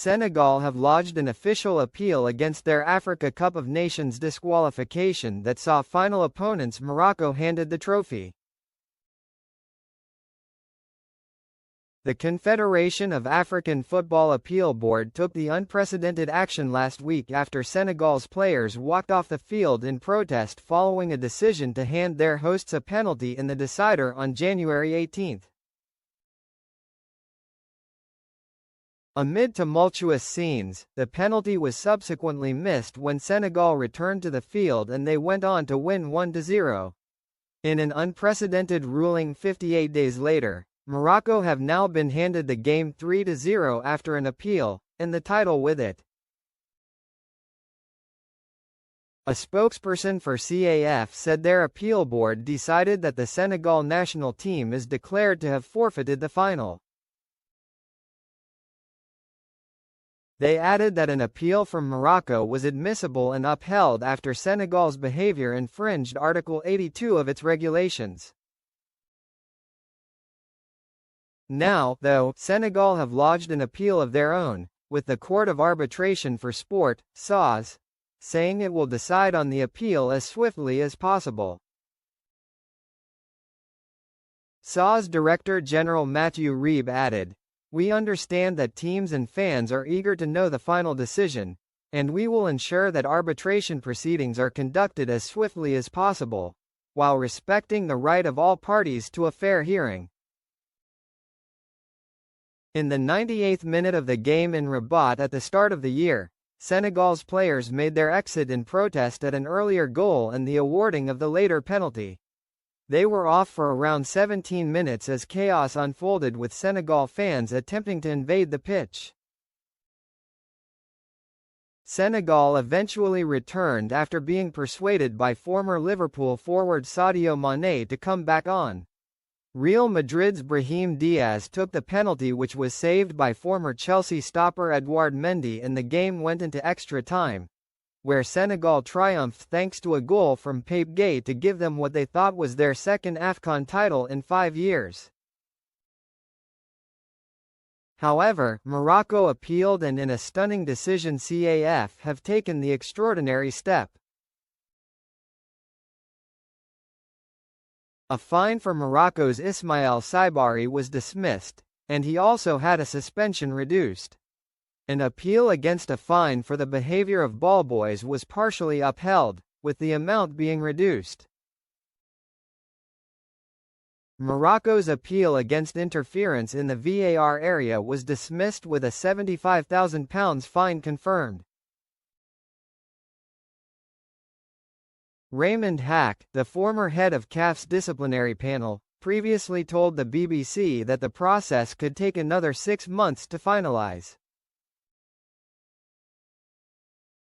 Senegal have lodged an official appeal against their Africa Cup of Nations disqualification that saw final opponents Morocco handed the trophy. The Confederation of African Football Appeal Board took the unprecedented action last week after Senegal's players walked off the field in protest following a decision to hand their hosts a penalty in the decider on January 18. Amid tumultuous scenes, the penalty was subsequently missed when Senegal returned to the field and they went on to win 1-0. In an unprecedented ruling 58 days later, Morocco have now been handed the game 3-0 after an appeal, and the title with it. A spokesperson for CAF said their appeal board decided that the Senegal national team is declared to have forfeited the final. They added that an appeal from Morocco was admissible and upheld after Senegal's behavior infringed Article 82 of its regulations. Now, though, Senegal have lodged an appeal of their own, with the Court of Arbitration for Sport, CAS, saying it will decide on the appeal as swiftly as possible. CAS Director General Mathieu Reeb added, "We understand that teams and fans are eager to know the final decision, and we will ensure that arbitration proceedings are conducted as swiftly as possible, while respecting the right of all parties to a fair hearing." In the 98th minute of the game in Rabat at the start of the year, Senegal's players made their exit in protest at an earlier goal and the awarding of the later penalty. They were off for around 17 minutes as chaos unfolded with Senegal fans attempting to invade the pitch. Senegal eventually returned after being persuaded by former Liverpool forward Sadio Mané to come back on. Real Madrid's Brahim Diaz took the penalty which was saved by former Chelsea stopper Edouard Mendy and the game went into extra time, where Senegal triumphed thanks to a goal from Pape Gueye to give them what they thought was their second AFCON title in 5 years. However, Morocco appealed and in a stunning decision CAF have taken the extraordinary step. A fine for Morocco's Ismail Saibari was dismissed, and he also had a suspension reduced. An appeal against a fine for the behavior of ballboys was partially upheld, with the amount being reduced. Morocco's appeal against interference in the VAR area was dismissed with a £75,000 fine confirmed. Raymond Hack, the former head of CAF's disciplinary panel, previously told the BBC that the process could take another 6 months to finalise.